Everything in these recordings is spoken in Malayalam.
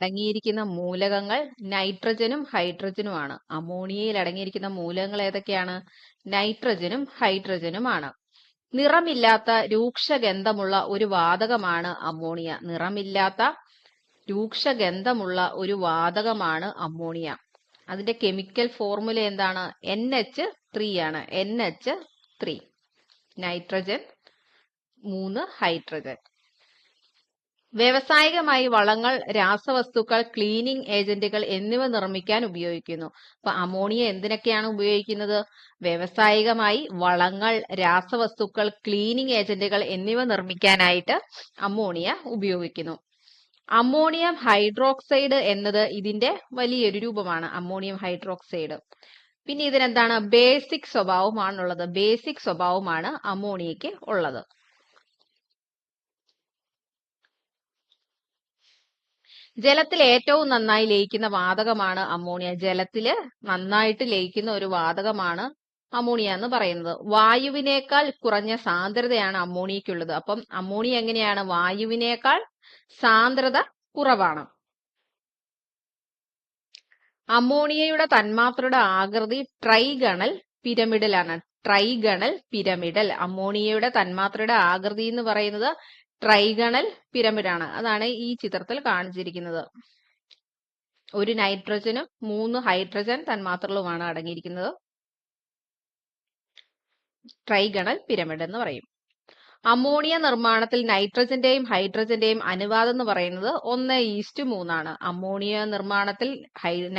അടങ്ങിയിരിക്കുന്ന മൂലകങ്ങൾ നൈട്രജനും ഹൈഡ്രജനുമാണ്. അമോണിയയിൽ അടങ്ങിയിരിക്കുന്ന മൂലകങ്ങൾ ഏതൊക്കെയാണ്? നൈട്രജനും ഹൈഡ്രജനുമാണ്. നിറമില്ലാത്ത രൂക്ഷഗന്ധമുള്ള ഒരു വാതകമാണ് അമോണിയ. നിറമില്ലാത്ത രൂക്ഷഗന്ധമുള്ള ഒരു വാതകമാണ് അമോണിയ. അതിന്റെ കെമിക്കൽ ഫോർമുല എന്താണ്? NH3 ആണ്. NH3, nitrogen 3 hydrogen. വ്യവസായികമായി വളങ്ങൾ, രാസവസ്തുക്കൾ, ക്ലീനിങ് ഏജന്റുകൾ എന്നിവ നിർമ്മിക്കാൻ ഉപയോഗിക്കുന്നു. അപ്പൊ അമോണിയ എന്തിനൊക്കെയാണ് ഉപയോഗിക്കുന്നത്? വ്യവസായികമായി വളങ്ങൾ, രാസവസ്തുക്കൾ, ക്ലീനിങ് ഏജന്റുകൾ എന്നിവ നിർമ്മിക്കാനായിട്ട് അമോണിയ ഉപയോഗിക്കുന്നു. അമോണിയം ഹൈഡ്രോക്സൈഡ് എന്നത് ഇതിന്റെ വലിയൊരു രൂപമാണ്, അമോണിയം ഹൈഡ്രോക്സൈഡ്. പിന്നെ ഇതിനെന്താണ്? ബേസിക് സ്വഭാവമാണുള്ളത്. ബേസിക് സ്വഭാവമാണ് അമോണിയയ്ക്ക് ഉള്ളത്. ജലത്തിൽ ഏറ്റവും നന്നായി ലയിക്കുന്ന വാതകമാണ് അമോണിയ. ജലത്തില് നന്നായിട്ട് ലയിക്കുന്ന ഒരു വാതകമാണ് അമോണിയ എന്ന് പറയുന്നത്. വായുവിനേക്കാൾ കുറഞ്ഞ സാന്ദ്രതയാണ് അമോണിയക്കുള്ളത്. അപ്പം അമോണിയ എങ്ങനെയാണ്? വായുവിനേക്കാൾ സാന്ദ്രത കുറവാണ്. അമോണിയയുടെ തന്മാത്രയുടെ ആകൃതി ട്രൈഗണൽ പിരമിഡലാണ്. Trigonal pyramidal. അമോണിയയുടെ തന്മാത്രയുടെ ആകൃതി എന്ന് പറയുന്നത് ട്രൈഗണൽ പിരമിഡാണ്. അതാണ് ഈ ചിത്രത്തിൽ കാണിച്ചിരിക്കുന്നത്. ഒരു നൈട്രജനും 3 ഹൈഡ്രജൻ തന്മാത്രകളുമാണ് അടങ്ങിയിരിക്കുന്നത്. ട്രൈഗണൽ പിരമിഡ് എന്ന് പറയും. അമോണിയ നിർമ്മാണത്തിൽ നൈട്രജന്റെയും ഹൈഡ്രജന്റെയും അനുപാതം എന്ന് പറയുന്നത് 1:3 ആണ്. അമോണിയ നിർമ്മാണത്തിൽ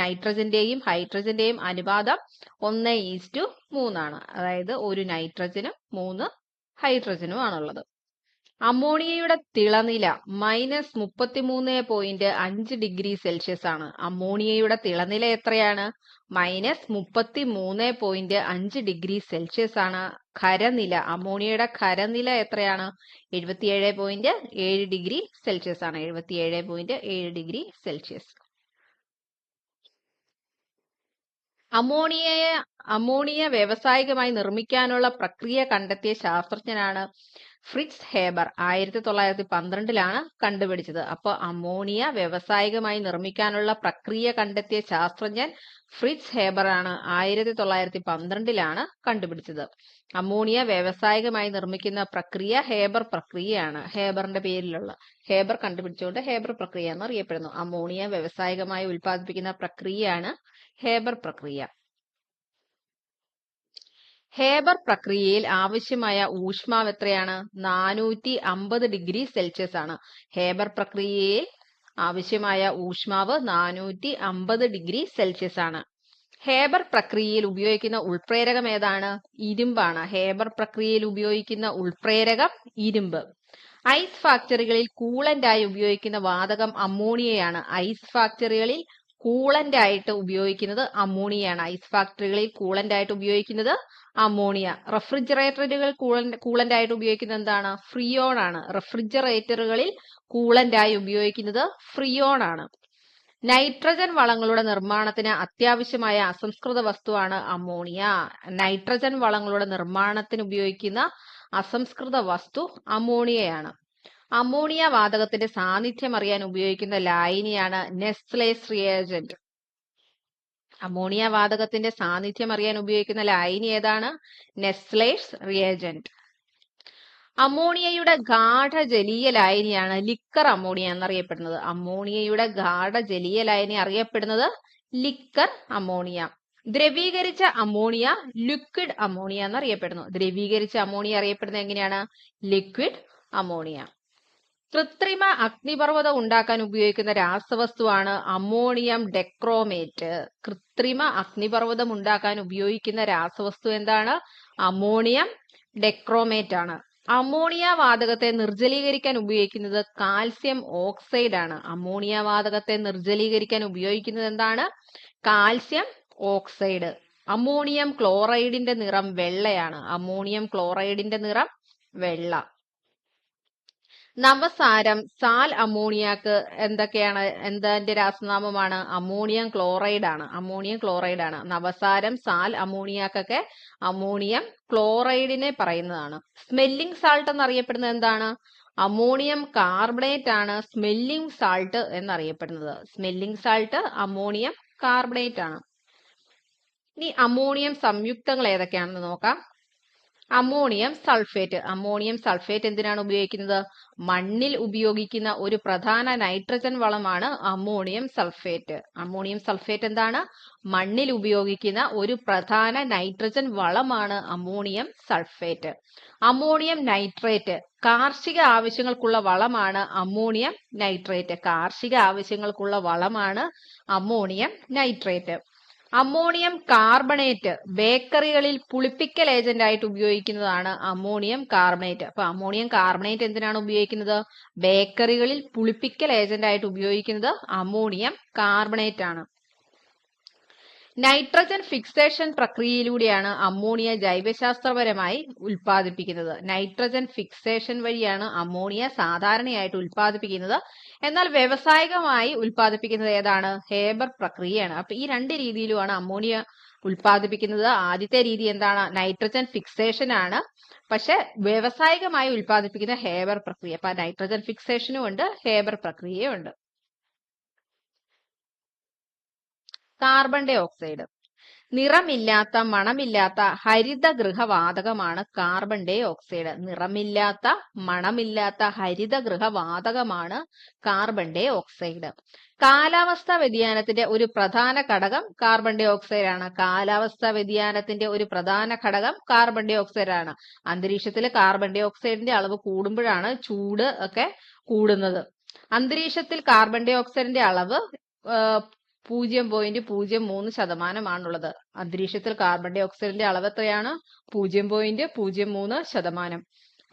നൈട്രജന്റെയും ഹൈഡ്രജന്റെയും അനുപാതം 1:3 ആണ്. അതായത് ഒരു നൈട്രജനും 3 ഹൈഡ്രജനും ആണുള്ളത്. അമോണിയയുടെ തിളനില -33.5 ഡിഗ്രി സെൽഷ്യസ് ആണ്. അമോണിയയുടെ തിളനില എത്രയാണ്? -33.5 ഡിഗ്രി സെൽഷ്യസ് ആണ്. ഖരനില, അമോണിയയുടെ ഖരനില എത്രയാണ്? 77.7 ഡിഗ്രി സെൽഷ്യസ് ആണ്. 77.7 ഡിഗ്രി സെൽഷ്യസ്. അമോണിയ വ്യാവസായികമായി നിർമ്മിക്കാനുള്ള പ്രക്രിയ കണ്ടെത്തിയ ശാസ്ത്രജ്ഞനാണ് ഫ്രിറ്റ്സ് ഹേബർ. 1912 കണ്ടുപിടിച്ചത്. അപ്പൊ അമോണിയ വ്യാവസായികമായി നിർമ്മിക്കാനുള്ള പ്രക്രിയ കണ്ടെത്തിയ ശാസ്ത്രജ്ഞൻ ഫ്രിറ്റ്സ് ഹേബർ ആണ്. 1912 കണ്ടുപിടിച്ചത്. അമോണിയ വ്യാവസായികമായി നിർമ്മിക്കുന്ന പ്രക്രിയ ഹേബർ പ്രക്രിയയാണ്. ഹേബറിന്റെ പേരിലുള്ള, ഹേബർ കണ്ടുപിടിച്ചുകൊണ്ട് ഹേബർ പ്രക്രിയ എന്ന് അറിയപ്പെടുന്നു. അമോണിയ വ്യാവസായികമായി ഉൽപ്പാദിപ്പിക്കുന്ന പ്രക്രിയയാണ് ഹേബർ പ്രക്രിയ. ഹേബർ പ്രക്രിയയിൽ ആവശ്യമായ ഊഷ്മാവ് എത്രയാണ്? 450 ഡിഗ്രി സെൽഷ്യസ് ആണ്. ഹേബർ പ്രക്രിയയിൽ ആവശ്യമായ ഊഷ്മാവ് 450 ഡിഗ്രി സെൽഷ്യസ് ആണ്. ഹേബർ പ്രക്രിയയിൽ ഉപയോഗിക്കുന്ന ഉൾപ്രേരകം ഏതാണ്? ഇരുമ്പാണ്. ഹേബർ പ്രക്രിയയിൽ ഉപയോഗിക്കുന്ന ഉൾപ്രേരകം ഇരുമ്പ്. ഐസ് ഫാക്ടറികളിൽ കൂളന്റായി ഉപയോഗിക്കുന്ന വാതകം അമോണിയയാണ്. ഐസ് ഫാക്ടറികളിൽ കൂളന്റ് ആയിട്ട് ഉപയോഗിക്കുന്നത് അമോണിയയാണ്. ഐസ് ഫാക്ടറികളിൽ കൂളന്റ് ആയിട്ട് ഉപയോഗിക്കുന്നത് അമോണിയ. റെഫ്രിജറേറ്ററുകൾ കൂളന്റ് ആയിട്ട് ഉപയോഗിക്കുന്നത് എന്താണ്? ഫ്രിയോൺ ആണ്. റെഫ്രിജറേറ്ററുകളിൽ കൂളന്റ് ആയി ഉപയോഗിക്കുന്നത് ഫ്രിയോൺ ആണ്. നൈട്രജൻ വളങ്ങളുടെ നിർമ്മാണത്തിന് അത്യാവശ്യമായ അസംസ്കൃത വസ്തുവാണ് അമോണിയ. നൈട്രജൻ വളങ്ങളുടെ നിർമ്മാണത്തിന് ഉപയോഗിക്കുന്ന അസംസ്കൃത വസ്തു അമോണിയയാണ്. അമോണിയ വാതകത്തിന്റെ സാന്നിധ്യം അറിയാൻ ഉപയോഗിക്കുന്ന ലായനിയാണ് നെസ്ലേസ് റിയേജന്റ്. അമോണിയ വാതകത്തിന്റെ സാന്നിധ്യം അറിയാൻ ഉപയോഗിക്കുന്ന ലായനി ഏതാണ്? Nessler's reagent. അമോണിയയുടെ ഗാഢജലീയ ലായനിയാണ് ലിക്കർ അമോണിയ എന്നറിയപ്പെടുന്നത്. അമോണിയയുടെ ഗാഢജലീയ ലായനി അറിയപ്പെടുന്നത് ലിക്കർ അമോണിയ. ദ്രവീകരിച്ച അമോണിയ ലിക്വിഡ് അമോണിയ എന്നറിയപ്പെടുന്നു. ദ്രവീകരിച്ച അമോണിയ അറിയപ്പെടുന്നത് എങ്ങനെയാണ്? Liquid ammonia. കൃത്രിമ അഗ്നിപർവ്വതം ഉണ്ടാക്കാൻ ഉപയോഗിക്കുന്ന രാസവസ്തുവാണ് അമോണിയം ഡെക്രോമേറ്റ്. കൃത്രിമ അഗ്നിപർവ്വതം ഉണ്ടാക്കാൻ ഉപയോഗിക്കുന്ന രാസവസ്തു എന്താണ്? അമോണിയം ഡെക്രോമേറ്റ് ആണ്. അമോണിയ വാതകത്തെ നിർജ്ജലീകരിക്കാൻ ഉപയോഗിക്കുന്നത് കാൽസ്യം ഓക്സൈഡ് ആണ്. അമോണിയ വാതകത്തെ നിർജ്ജലീകരിക്കാൻ ഉപയോഗിക്കുന്നത് എന്താണ്? Calcium oxide. അമോണിയം ക്ലോറൈഡിന്റെ നിറം വെള്ളയാണ്. അമോണിയം ക്ലോറൈഡിന്റെ നിറം വെള്ള. നവസാരം, സാൽ അമോണിയാക്ക് എന്തതിന്റെ രാസനാമമാണ്? അമോണിയം ക്ലോറൈഡ് ആണ്. അമോണിയം ക്ലോറൈഡ് ആണ്. നവസാരം, സാൽ അമോണിയാക്കൊക്കെ അമോണിയം ക്ലോറൈഡിനെ പറയുന്നതാണ്. സ്മെല്ലിംഗ് സാൾട്ട് എന്നറിയപ്പെടുന്നത് എന്താണ്? അമോണിയം കാർബണേറ്റ് ആണ് സ്മെല്ലിംഗ് സാൾട്ട് എന്നറിയപ്പെടുന്നത്. സ്മെല്ലിംഗ് സാൾട്ട് അമോണിയം കാർബണേറ്റ് ആണ്. ഇനി അമോണിയം സംയുക്തങ്ങൾ ഏതൊക്കെയാണെന്ന് നോക്കാം. Ammonium sulphate. അമോണിയം സൾഫേറ്റ് എന്തിനാണ് ഉപയോഗിക്കുന്നത്? മണ്ണിൽ ഉപയോഗിക്കുന്ന ഒരു പ്രധാന നൈട്രജൻ വളമാണ് അമോണിയം സൾഫേറ്റ്. അമോണിയം സൾഫേറ്റ് എന്താണ്? മണ്ണിൽ ഉപയോഗിക്കുന്ന ഒരു പ്രധാന നൈട്രജൻ വളമാണ് അമോണിയം സൾഫേറ്റ്. Ammonium nitrate. കാർഷിക ആവശ്യങ്ങൾക്കുള്ള വളമാണ് അമോണിയം നൈട്രേറ്റ്. കാർഷിക ആവശ്യങ്ങൾക്കുള്ള വളമാണ് അമോണിയം നൈട്രേറ്റ്. Ammonium carbonate. ബേക്കറികളിൽ പുളിപ്പിക്കൽ ഏജന്റ് ആയിട്ട് ഉപയോഗിക്കുന്നതാണ് അമോണിയം കാർബണേറ്റ്. അപ്പൊ അമോണിയം കാർബണേറ്റ് എന്തിനാണ് ഉപയോഗിക്കുന്നത്? ബേക്കറികളിൽ പുളിപ്പിക്കൽ ഏജന്റ് ആയിട്ട് ഉപയോഗിക്കുന്നത് അമോണിയം കാർബണേറ്റ് ആണ്. നൈട്രജൻ ഫിക്സേഷൻ പ്രക്രിയയിലൂടെയാണ് അമോണിയ ജൈവശാസ്ത്രപരമായി ഉൽപ്പാദിപ്പിക്കുന്നത്. നൈട്രജൻ ഫിക്സേഷൻ വഴിയാണ് അമോണിയ സാധാരണയായിട്ട് ഉൽപ്പാദിപ്പിക്കുന്നത്. എന്നാൽ വ്യാവസായികമായി ഉൽപ്പാദിപ്പിക്കുന്നത് ഏതാണ്? ഹേബർ പ്രക്രിയയാണ്. അപ്പൊ ഈ രണ്ട് രീതിയിലുമാണ് അമോണിയ ഉൽപ്പാദിപ്പിക്കുന്നത്. ആദ്യത്തെ രീതി എന്താണ്? നൈട്രജൻ ഫിക്സേഷൻ ആണ്. പക്ഷെ വ്യാവസായികമായി ഉൽപ്പാദിപ്പിക്കുന്ന ഹേബർ പ്രക്രിയ. അപ്പൊ നൈട്രജൻ ഫിക്സേഷനും ഉണ്ട്, ഹേബർ പ്രക്രിയയും ഉണ്ട്. Carbon dioxide. നിറമില്ലാത്ത മണമില്ലാത്ത ഹരിതഗൃഹവാതകമാണ് കാർബൺ ഡൈ ഓക്സൈഡ്. നിറമില്ലാത്ത മണമില്ലാത്ത ഹരിതഗൃഹവാതകമാണ് കാർബൺ ഡൈ ഓക്സൈഡ്. കാലാവസ്ഥാ വ്യതിയാനത്തിന്റെ ഒരു പ്രധാന ഘടകം കാർബൺ ഡൈ ഓക്സൈഡ് ആണ്. കാലാവസ്ഥാ വ്യതിയാനത്തിന്റെ ഒരു പ്രധാന ഘടകം കാർബൺ ഡൈ ഓക്സൈഡ് ആണ്. അന്തരീക്ഷത്തിൽ കാർബൺ ഡൈ ഓക്സൈഡിന്റെ അളവ് കൂടുമ്പോഴാണ് ചൂട് ഒക്കെ കൂടുന്നത്. അന്തരീക്ഷത്തിൽ കാർബൺ ഡൈ ഓക്സൈഡിന്റെ അളവ് 0.03%. അന്തരീക്ഷത്തിൽ കാർബൺ ഡൈ ഓക്സൈഡിന്റെ അളവ് എത്രയാണ്? 0.03%.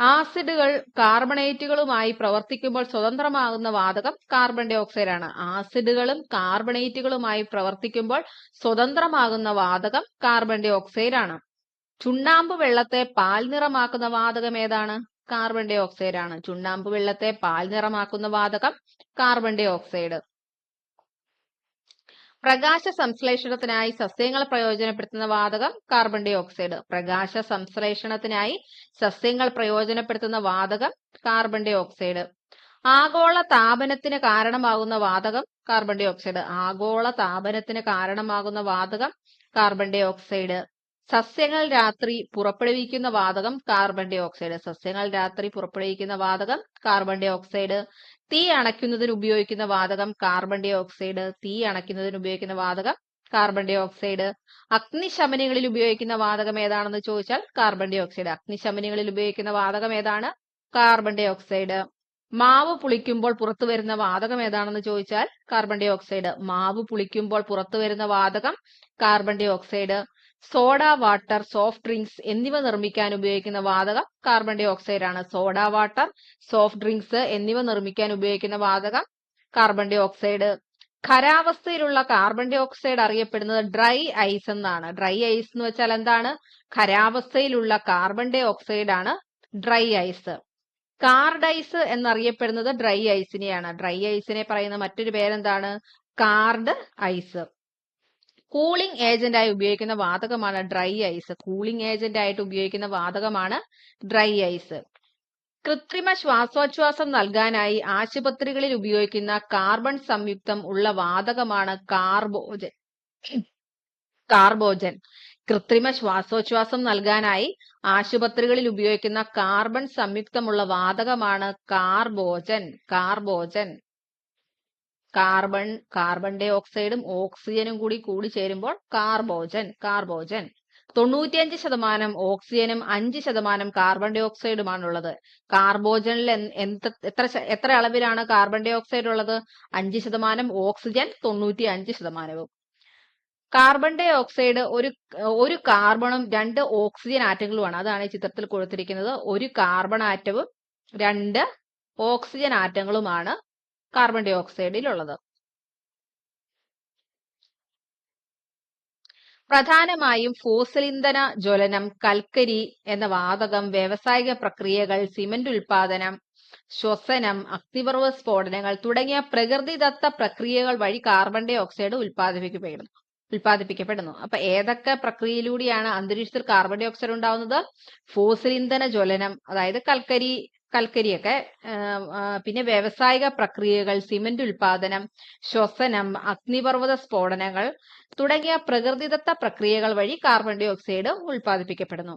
ആസിഡുകൾ കാർബണേറ്റുകളുമായി പ്രവർത്തിക്കുമ്പോൾ സ്വതന്ത്രമാകുന്ന വാതകം കാർബൺ ഡൈ ഓക്സൈഡ് ആണ്. ആസിഡുകളും കാർബണേറ്റുകളുമായി പ്രവർത്തിക്കുമ്പോൾ സ്വതന്ത്രമാകുന്ന വാതകം കാർബൺ ഡൈ ഓക്സൈഡ് ആണ്. ചുണ്ണാമ്പ് വെള്ളത്തെ പാൽ നിറമാക്കുന്ന വാതകം ഏതാണ്? കാർബൺ ഡൈ ഓക്സൈഡ് ആണ്. ചുണ്ണാമ്പ് വെള്ളത്തെ പാൽ നിറമാക്കുന്ന വാതകം കാർബൺ ഡൈ ഓക്സൈഡ്. പ്രകാശ സംശ്ലേഷണത്തിനായി സസ്യങ്ങൾ പ്രയോജനപ്പെടുത്തുന്ന വാതകം കാർബൺ ഡൈ ഓക്സൈഡ്. പ്രകാശ സംശ്ലേഷണത്തിനായി സസ്യങ്ങൾ പ്രയോജനപ്പെടുത്തുന്ന വാതകം കാർബൺ ഡൈ ഓക്സൈഡ്. ആഗോള താപനത്തിന് കാരണമാകുന്ന വാതകം കാർബൺ ഡൈ ഓക്സൈഡ്. ആഗോള താപനത്തിന് കാരണമാകുന്ന വാതകം കാർബൺ ഡൈ ഓക്സൈഡ്. സസ്യങ്ങൾ രാത്രി പുറപ്പെടുവിക്കുന്ന വാതകം കാർബൺ ഡൈ ഓക്സൈഡ്. സസ്യങ്ങൾ രാത്രി പുറപ്പെടുവിക്കുന്ന വാതകം കാർബൺ ഡൈ ഓക്സൈഡ്. തീ അണയ്ക്കുന്നതിന് ഉപയോഗിക്കുന്ന വാതകം കാർബൺ ഡൈ ഓക്സൈഡ്. തീ അണയ്ക്കുന്നതിന് ഉപയോഗിക്കുന്ന വാതകം കാർബൺ ഡൈ ഓക്സൈഡ്. അഗ്നിശമനികളിൽ ഉപയോഗിക്കുന്ന വാതകം ഏതാണെന്ന് ചോദിച്ചാൽ കാർബൺ ഡൈ ഓക്സൈഡ്. അഗ്നിശമനികളിൽ ഉപയോഗിക്കുന്ന വാതകം ഏതാണ്? Carbon dioxide. മാവ് പുളിക്കുമ്പോൾ പുറത്തു വരുന്ന വാതകം ഏതാണെന്ന് ചോദിച്ചാൽ കാർബൺ ഡൈ ഓക്സൈഡ്. മാവ് പുളിക്കുമ്പോൾ പുറത്തു വരുന്ന വാതകം carbon dioxide. Soda, water, soft drinks എന്നിവ നിർമ്മിക്കാൻ ഉപയോഗിക്കുന്ന വാതകം കാർബൺ ഡൈ ഓക്സൈഡ് ആണ്. സോഡ, വാട്ടർ, സോഫ്റ്റ് ഡ്രിങ്ക്സ് എന്നിവ നിർമ്മിക്കാൻ ഉപയോഗിക്കുന്ന വാതകം കാർബൺ ഡൈ ഓക്സൈഡ്. ഖരാവസ്ഥയിലുള്ള കാർബൺ ഡൈ ഓക്സൈഡ് അറിയപ്പെടുന്നത് ഡ്രൈ ഐസ് എന്നാണ്. ഡ്രൈ ഐസ് എന്ന് വെച്ചാൽ എന്താണ്? ഖരാവസ്ഥയിലുള്ള കാർബൺ ഡൈ ഓക്സൈഡ് ആണ് ഡ്രൈ ഐസ്. കാർഡ് ഐസ് എന്നറിയപ്പെടുന്നത് ഡ്രൈ ഐസിനെയാണ്. ഡ്രൈ ഐസിനെ പറയുന്ന മറ്റൊരു പേരെന്താണ്? Card ice. കൂളിംഗ് ഏജന്റ് ആയി ഉപയോഗിക്കുന്ന വാതകമാണ് ഡ്രൈ ഐസ്. കൂളിംഗ് ഏജന്റ് ആയിട്ട് ഉപയോഗിക്കുന്ന വാതകമാണ് ഡ്രൈ ഐസ്. കൃത്രിമ ശ്വാസോച്ഛ്വാസം നൽകാനായി ആശുപത്രികളിൽ ഉപയോഗിക്കുന്ന കാർബൺ സംയുക്തം ഉള്ള വാതകമാണ് കാർബോജൻ. കാർബോജൻ. കൃത്രിമ ശ്വാസോച്ഛ്വാസം നൽകാനായി ആശുപത്രികളിൽ ഉപയോഗിക്കുന്ന കാർബൺ സംയുക്തമുള്ള വാതകമാണ് കാർബോജൻ. കാർബോജൻ. കാർബൺ ഡൈ ഓക്സൈഡും ഓക്സിജനും കൂടി ചേരുമ്പോൾ കാർബോജൻ. കാർബോജൻ. 95% ഓക്സിജനും 5% കാർബൺ ഡൈ ഓക്സൈഡുമാണുള്ളത്. കാർബോജനിൽ എത്ര അളവിലാണ് കാർബൺ ഡൈ ഓക്സൈഡ് ഉള്ളത്? 5%. ഓക്സിജൻ 95%. കാർബൺ ഡൈ ഓക്സൈഡ് ഒരു കാർബണും 2 ഓക്സിജൻ ആറ്റങ്ങളുമാണ്. അതാണ് ഈ ചിത്രത്തിൽ കൊടുത്തിരിക്കുന്നത്. ഒരു കാർബൺ ആറ്റവും 2 ഓക്സിജൻ ആറ്റങ്ങളുമാണ് കാർബൺ ഡൈ ഓക്സൈഡിൽ ഉള്ളത്. പ്രധാനമായും ഫോസിൽ ഇന്ധന ജ്വലനം, കൽക്കരി എന്ന വാതകം, വ്യാവസായിക പ്രക്രിയകൾ, സിമന്റ് ഉൽപാദനം, ശ്വസനം, അഗ്നിപർവ്വത സ്ഫോടനങ്ങൾ തുടങ്ങിയ പ്രകൃതിദത്ത പ്രക്രിയകൾ വഴി കാർബൺ ഡൈ ഓക്സൈഡ് ഉൽപ്പാദിപ്പിക്കപ്പെടുന്നു. അപ്പൊ ഏതൊക്കെ പ്രക്രിയയിലൂടെയാണ് അന്തരീക്ഷത്തിൽ കാർബൺ ഡൈ ഓക്സൈഡ് ഉണ്ടാവുന്നത്? ഫോസിൽ ഇന്ധന ജ്വലനം, അതായത് കൽക്കരി കൽക്കരിയൊക്കെ. പിന്നെ വ്യാവസായിക പ്രക്രിയകൾ, സിമന്റ് ഉൽപാദനം, ശ്വസനം, അഗ്നിപർവ്വത സ്ഫോടനങ്ങൾ തുടങ്ങിയ പ്രകൃതിദത്ത പ്രക്രിയകൾ വഴി കാർബൺ ഡൈ ഓക്സൈഡ് ഉൽപ്പാദിപ്പിക്കപ്പെടുന്നു.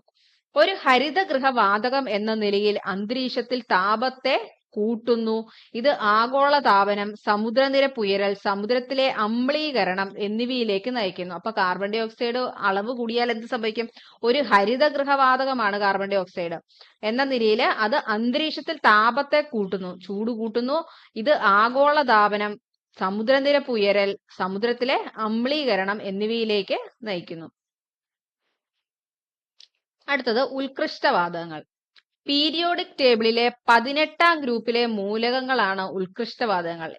ഒരു ഹരിതഗൃഹ വാതകം എന്ന നിലയിൽ അന്തരീക്ഷത്തിൽ താപത്തെ കൂട്ടുന്നു. ഇത് ആഗോളതാപനം, സമുദ്രനിരപ്പ് ഉയരൽ, സമുദ്രത്തിലെ അമ്ലീകരണം എന്നിവയിലേക്ക് നയിക്കുന്നു. അപ്പൊ കാർബൺ ഡൈ ഓക്സൈഡ് അളവ് കൂടിയാൽ എന്ത് സംഭവിക്കും? ഒരു ഹരിതഗൃഹവാതകമാണ് കാർബൺ ഡൈ ഓക്സൈഡ് എന്ന നിലയിൽ അത് അന്തരീക്ഷത്തിൽ താപത്തെ കൂട്ടുന്നു, ചൂട് കൂട്ടുന്നു. ഇത് ആഗോളതാപനം, സമുദ്രനിരപ്പ് ഉയരൽ, സമുദ്രത്തിലെ അമ്ലീകരണം എന്നിവയിലേക്ക് നയിക്കുന്നു. അടുത്തത് ഉത്കൃഷ്ടവാതകങ്ങൾ. പീരിയോഡിക് ടേബിളിലെ 18ാം ഗ്രൂപ്പിലെ മൂലകങ്ങളാണ് ഉത്കൃഷ്ടവാതകങ്ങൾ.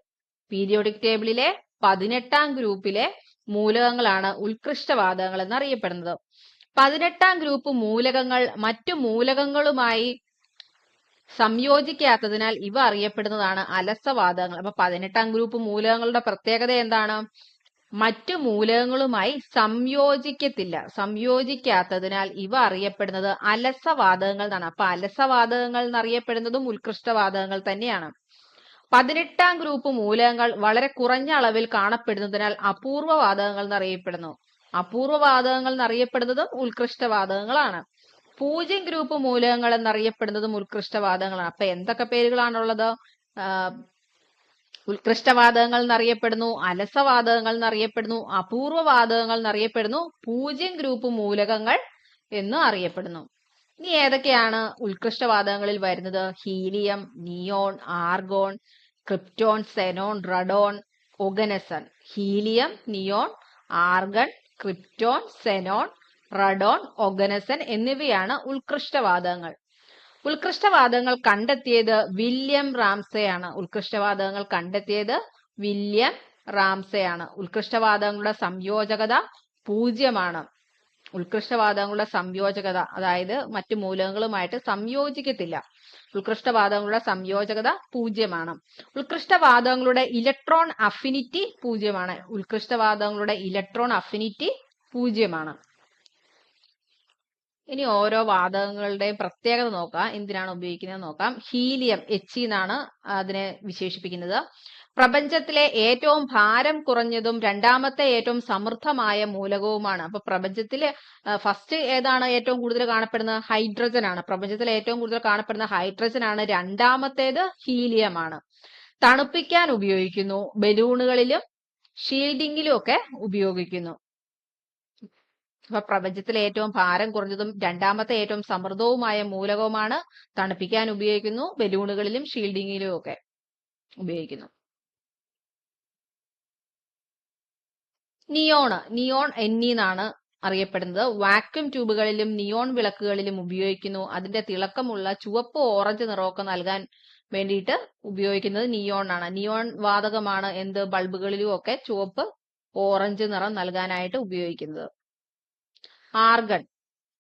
പീരിയോഡിക് ടേബിളിലെ 18ാം ഗ്രൂപ്പിലെ മൂലകങ്ങളാണ് ഉത്കൃഷ്ടവാതകങ്ങൾ എന്നറിയപ്പെടുന്നത്. 18ാം ഗ്രൂപ്പ് മൂലകങ്ങൾ മറ്റു മൂലകങ്ങളുമായി സംയോജിക്കാത്തതിനാൽ ഇവ അറിയപ്പെടുന്നതാണ് അലസവാതകങ്ങൾ. അപ്പൊ 18ാം ഗ്രൂപ്പ് മൂലകങ്ങളുടെ പ്രത്യേകത എന്താണ്? മറ്റു മൂലകങ്ങളുമായി സംയോജിക്കാത്തതിനാൽ ഇവ അറിയപ്പെടുന്നത് അലസവാതകങ്ങൾ എന്നാണ്. അപ്പൊ അലസവാതകങ്ങൾ എന്നറിയപ്പെടുന്നതും ഉത്കൃഷ്ടവാതകങ്ങൾ തന്നെയാണ്. 18ാം ഗ്രൂപ്പ് മൂലകങ്ങൾ വളരെ കുറഞ്ഞ അളവിൽ കാണപ്പെടുന്നതിനാൽ അപൂർവവാതകങ്ങൾ എന്നറിയപ്പെടുന്നു. അപൂർവവാതകങ്ങൾ എന്നറിയപ്പെടുന്നതും ഉത്കൃഷ്ടവാതകങ്ങളാണ്. 0 ഗ്രൂപ്പ് മൂലകങ്ങൾ എന്നറിയപ്പെടുന്നതും ഉത്കൃഷ്ടവാതകങ്ങളാണ്. അപ്പൊ എന്തൊക്കെ പേരുകളാണുള്ളത്? ഉത്കൃഷ്ടവാതകങ്ങൾ എന്നറിയപ്പെടുന്നു, അലസവാതകങ്ങൾ എന്നറിയപ്പെടുന്നു, അപൂർവവാതകങ്ങൾ എന്നറിയപ്പെടുന്നു, 0 ഗ്രൂപ്പ് മൂലകങ്ങൾ എന്ന് അറിയപ്പെടുന്നു. ഇനി ഏതൊക്കെയാണ് ഉത്കൃഷ്ടവാതകങ്ങളിൽ വരുന്നത്? Helium, neon, argon, krypton, xenon, radon, oganesson. Helium, neon, argon, krypton, xenon, radon, oganesson എന്നിവയാണ് ഉത്കൃഷ്ടവാതകങ്ങൾ. ഉത്കൃഷ്ടവാതകങ്ങൾ കണ്ടെത്തിയത് വില്യം റാംസെ ആണ്. ഉത്കൃഷ്ടവാതകങ്ങൾ കണ്ടെത്തിയത് വില്യം റാംസെ ആണ്. ഉത്കൃഷ്ടവാതകങ്ങളുടെ സംയോജകത 0ആണ്. ഉത്കൃഷ്ടവാതകങ്ങളുടെ സംയോജകത, അതായത് മറ്റു മൂലകങ്ങളുമായിട്ട് സംയോജിക്കത്തില്ല. ഉത്കൃഷ്ടവാതകങ്ങളുടെ സംയോജകത 0ആണ്. ഉത്കൃഷ്ടവാതകങ്ങളുടെ ഇലക്ട്രോൺ അഫിനിറ്റി 0ആണ്. ഉത്കൃഷ്ടവാതകങ്ങളുടെ ഇലക്ട്രോൺ അഫിനിറ്റി 0ആണ്. ഇനി ഓരോ വാതകങ്ങളുടെയും പ്രത്യേകത നോക്കാം, എന്തിനാണ് ഉപയോഗിക്കുന്നത് നോക്കാം. ഹീലിയം, He എന്നാണ് അതിനെ വിശേഷിപ്പിക്കുന്നത്. പ്രപഞ്ചത്തിലെ ഏറ്റവും ഭാരം കുറഞ്ഞതും രണ്ടാമത്തെ ഏറ്റവും സമൃദ്ധമായ മൂലകവുമാണ്. അപ്പൊ പ്രപഞ്ചത്തില് ഫസ്റ്റ് ഏതാണ് ഏറ്റവും കൂടുതൽ കാണപ്പെടുന്നത്? ഹൈഡ്രജൻ ആണ്. പ്രപഞ്ചത്തിൽ ഏറ്റവും കൂടുതൽ കാണപ്പെടുന്ന ഹൈഡ്രജൻ ആണ്. രണ്ടാമത്തേത് ഹീലിയം ആണ്. തണുപ്പിക്കാൻ ഉപയോഗിക്കുന്നു, ബലൂണുകളിലും ഷീൽഡിങ്ങിലും ഒക്കെ ഉപയോഗിക്കുന്നു. അപ്പൊ പ്രപഞ്ചത്തിലെ ഏറ്റവും ഭാരം കുറഞ്ഞതും രണ്ടാമത്തെ ഏറ്റവും സമൃദ്ധവുമായ മൂലകവുമാണ്. തണുപ്പിക്കാൻ ഉപയോഗിക്കുന്നു, ബലൂണുകളിലും ഷീൽഡിങ്ങിലും ഒക്കെ ഉപയോഗിക്കുന്നു. നിയോൺ Ne എന്നാണ് അറിയപ്പെടുന്നത്. വാക്യൂം ട്യൂബുകളിലും നിയോൺ വിളക്കുകളിലും ഉപയോഗിക്കുന്നു. അതിന്റെ തിളക്കമുള്ള ചുവപ്പ് ഓറഞ്ച് നിറമൊക്കെ നൽകാൻ വേണ്ടിയിട്ട് ഉപയോഗിക്കുന്നത് നിയോൺ ആണ്. നിയോൺ വാതകമാണ് എന്ത് ബൾബുകളിലും ഒക്കെ ചുവപ്പ് ഓറഞ്ച് നിറം നൽകാനായിട്ട് ഉപയോഗിക്കുന്നത്. ആർഗൺ,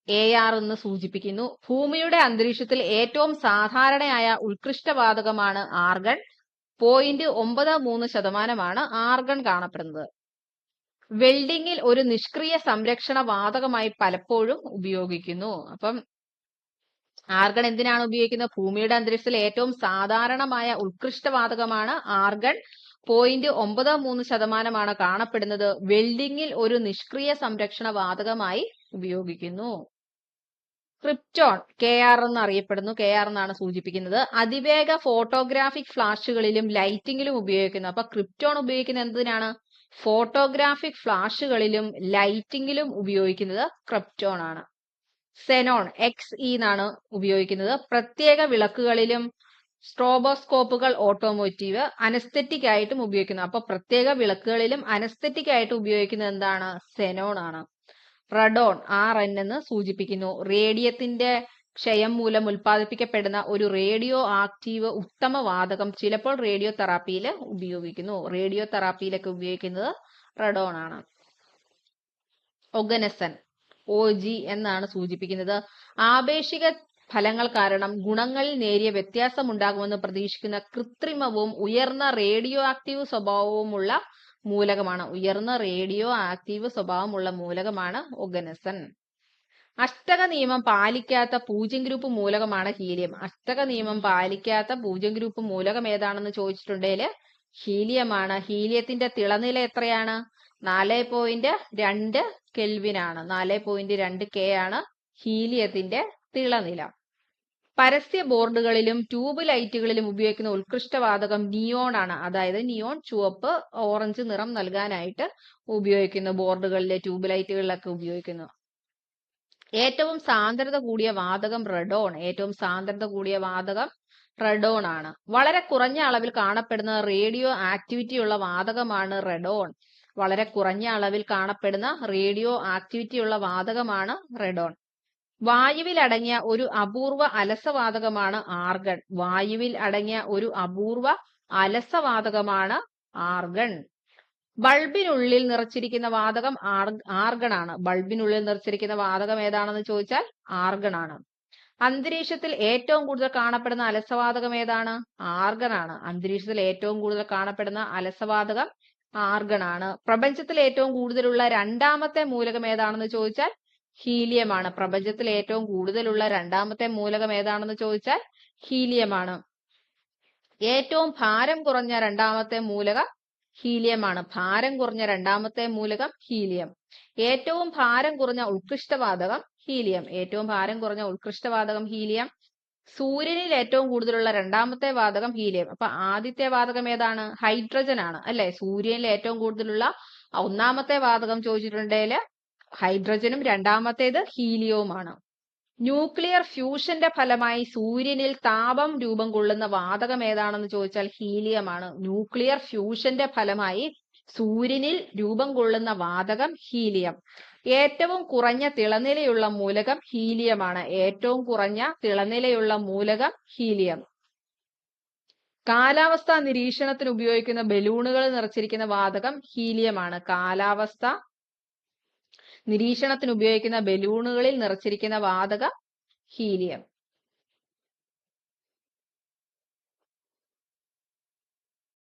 Ar എന്ന് സൂചിപ്പിക്കുന്നു. ഭൂമിയുടെ അന്തരീക്ഷത്തിൽ ഏറ്റവും സാധാരണയായ ഉത്കൃഷ്ടവാതകമാണ് ആർഗൺ. 0.93% ആർഗൺ കാണപ്പെടുന്നത്. വെൽഡിങ്ങിൽ ഒരു നിഷ്ക്രിയ സംരക്ഷണ വാതകമായി പലപ്പോഴും ഉപയോഗിക്കുന്നു. അപ്പം ആർഗൺ എന്തിനാണ് ഉപയോഗിക്കുന്നത്? ഭൂമിയുടെ അന്തരീക്ഷത്തിൽ ഏറ്റവും സാധാരണമായ ഉത്കൃഷ്ടവാതകമാണ് ആർഗൺ. 0.93% കാണപ്പെടുന്നത്. വെൽഡിങ്ങിൽ ഒരു നിഷ്ക്രിയ സംരക്ഷണ വാതകമായി ഉപയോഗിക്കുന്നു. ക്രിപ്റ്റോൺ, Kr എന്ന് അറിയപ്പെടുന്നു. Kr എന്നാണ് സൂചിപ്പിക്കുന്നത്. അതിവേഗ ഫോട്ടോഗ്രാഫിക് ഫ്ലാഷുകളിലും ലൈറ്റിംഗിലും ഉപയോഗിക്കുന്നു. അപ്പൊ ക്രിപ്റ്റോൺ ഉപയോഗിക്കുന്നത് എന്തിനാണ്? ഫോട്ടോഗ്രാഫിക് ഫ്ലാഷുകളിലും ലൈറ്റിംഗിലും ഉപയോഗിക്കുന്നത് ക്രിപ്റ്റോൺ ആണ്. സെനോൺ, Xe എന്നാണ് ഉപയോഗിക്കുന്നത്. പ്രത്യേക വിളക്കുകളിലും സ്ട്രോബോസ്കോപ്പുകൾ, ഓട്ടോമോറ്റീവ്, അനസ്തെറ്റിക് ആയിട്ടും ഉപയോഗിക്കുന്നു. അപ്പൊ പ്രത്യേക വിളക്കുകളിലും അനസ്തെറ്റിക് ആയിട്ട് ഉപയോഗിക്കുന്നത് എന്താണ്? സെനോൺ ആണ്. റഡോൺ, Rn എന്ന് സൂചിപ്പിക്കുന്നു. റേഡിയത്തിന്റെ ക്ഷയം മൂലം ഉൽപ്പാദിപ്പിക്കപ്പെടുന്ന ഒരു റേഡിയോ ആക്റ്റീവ് ഉത്തമ വാതകം. ചിലപ്പോൾ റേഡിയോ തെറാപ്പിയിൽ ഉപയോഗിക്കുന്നു. റേഡിയോ തെറാപ്പിയിലൊക്കെ ഉപയോഗിക്കുന്നത് റഡോൺ ആണ്. ഒഗനസൺ, Og എന്നാണ് സൂചിപ്പിക്കുന്നത്. ആപേക്ഷിക ഫലങ്ങൾ കാരണം ഗുണങ്ങളിൽ നേരിയ വ്യത്യാസമുണ്ടാകുമെന്ന് പ്രതീക്ഷിക്കുന്ന കൃത്രിമവും ഉയർന്ന റേഡിയോ ആക്റ്റീവ് സ്വഭാവവുമുള്ള മൂലകമാണ്. ഉയർന്ന റേഡിയോ ആക്റ്റീവ് സ്വഭാവമുള്ള മൂലകമാണ് ഒഗനസൺ. അഷ്ടക നിയമം പാലിക്കാത്ത പൂജ്യം ഗ്രൂപ്പ് മൂലകമാണ് ഹീലിയം. അഷ്ടക നിയമം പാലിക്കാത്ത പൂജ്യം ഗ്രൂപ്പ് മൂലകം ഏതാണെന്ന് ചോദിച്ചിട്ടുണ്ടെങ്കിൽ ഹീലിയമാണ്. ഹീലിയത്തിന്റെ തിളനില എത്രയാണ്? 4.2 കെൽവിൻ ആണ്. 4.2 K ആണ് ഹീലിയത്തിന്റെ തിളനില. പരസ്യ ബോർഡുകളിലും ട്യൂബ് ലൈറ്റുകളിലും ഉപയോഗിക്കുന്ന ഉത്കൃഷ്ടവാതകം നിയോൺ ആണ്. അതായത് നിയോൺ ചുവപ്പ്, ഓറഞ്ച് നിറം നൽകാനായിട്ട് ഉപയോഗിക്കുന്നു. ബോർഡുകളിലെ ട്യൂബ് ലൈറ്റുകളിലൊക്കെ ഉപയോഗിക്കുന്നു. ഏറ്റവും സാന്ദ്രത കൂടിയ വാതകം റെഡോൺ. ഏറ്റവും സാന്ദ്രത കൂടിയ വാതകം റെഡോൺ ആണ്. വളരെ കുറഞ്ഞ അളവിൽ കാണപ്പെടുന്ന റേഡിയോ ആക്ടിവിറ്റി ഉള്ള വാതകമാണ് റെഡോൺ. വളരെ കുറഞ്ഞ അളവിൽ കാണപ്പെടുന്ന റേഡിയോ ആക്ടിവിറ്റി ഉള്ള വാതകമാണ് റെഡോൺ. വായുവിൽ അടങ്ങിയ ഒരു അപൂർവ അലസവാതകമാണ് ആർഗൺ. വായുവിൽ അടങ്ങിയ ഒരു അപൂർവ അലസവാതകമാണ് ആർഗൺ. ബൾബിനുള്ളിൽ നിറച്ചിരിക്കുന്ന വാതകം ആർഗൺ ആണ്. ബൾബിനുള്ളിൽ നിറച്ചിരിക്കുന്ന വാതകം ഏതാണെന്ന് ചോദിച്ചാൽ ആർഗൺ ആണ്. അന്തരീക്ഷത്തിൽ ഏറ്റവും കൂടുതൽ കാണപ്പെടുന്ന അലസവാതകം ഏതാണ്? ആർഗൺ ആണ്. അന്തരീക്ഷത്തിൽ ഏറ്റവും കൂടുതൽ കാണപ്പെടുന്ന അലസവാതകം ആർഗൺ ആണ്. പ്രപഞ്ചത്തിൽ ഏറ്റവും കൂടുതലുള്ള രണ്ടാമത്തെ മൂലകം ഏതാണെന്ന് ചോദിച്ചാൽ ഹീലിയമാണ്. പ്രപഞ്ചത്തിൽ ഏറ്റവും കൂടുതലുള്ള രണ്ടാമത്തെ മൂലകം ഏതാണെന്ന് ചോദിച്ചാൽ ഹീലിയമാണ്. ഏറ്റവും ഭാരം കുറഞ്ഞ രണ്ടാമത്തെ മൂലകം ഹീലിയമാണ്. ഭാരം കുറഞ്ഞ രണ്ടാമത്തെ മൂലകം ഹീലിയം. ഏറ്റവും ഭാരം കുറഞ്ഞ ഉത്കൃഷ്ടവാതകം ഹീലിയം. ഏറ്റവും ഭാരം കുറഞ്ഞ ഉത്കൃഷ്ടവാതകം ഹീലിയം. സൂര്യനിൽ ഏറ്റവും കൂടുതലുള്ള രണ്ടാമത്തെ വാതകം ഹീലിയം. അപ്പൊ ആദ്യത്തെ വാതകം ഏതാണ്? ഹൈഡ്രജൻ ആണ് അല്ലെ? സൂര്യനിൽ ഏറ്റവും കൂടുതലുള്ള ഒന്നാമത്തെ വാതകം ചോദിച്ചിട്ടുണ്ടെങ്കിൽ ഹൈഡ്രജനും രണ്ടാമത്തേത് ഹീലിയവുമാണ്. ന്യൂക്ലിയർ ഫ്യൂഷന്റെ ഫലമായി സൂര്യനിൽ താപം രൂപം കൊള്ളുന്ന വാതകം ഏതാണെന്ന് ചോദിച്ചാൽ ഹീലിയമാണ്. ന്യൂക്ലിയർ ഫ്യൂഷന്റെ ഫലമായി സൂര്യനിൽ രൂപം കൊള്ളുന്ന വാതകം ഹീലിയം. ഏറ്റവും കുറഞ്ഞ തിളനിലയുള്ള മൂലകം ഹീലിയമാണ്. ഏറ്റവും കുറഞ്ഞ തിളനിലയുള്ള മൂലകം ഹീലിയം. കാലാവസ്ഥാ നിരീക്ഷണത്തിന് ഉപയോഗിക്കുന്ന ബലൂണുകൾ നിറച്ചിരിക്കുന്ന വാതകം ഹീലിയമാണ്. കാലാവസ്ഥ നിരീക്ഷണത്തിന് ഉപയോഗിക്കുന്ന ബലൂണുകളിൽ നിറച്ചിരിക്കുന്ന വാതകം ഹീലിയം.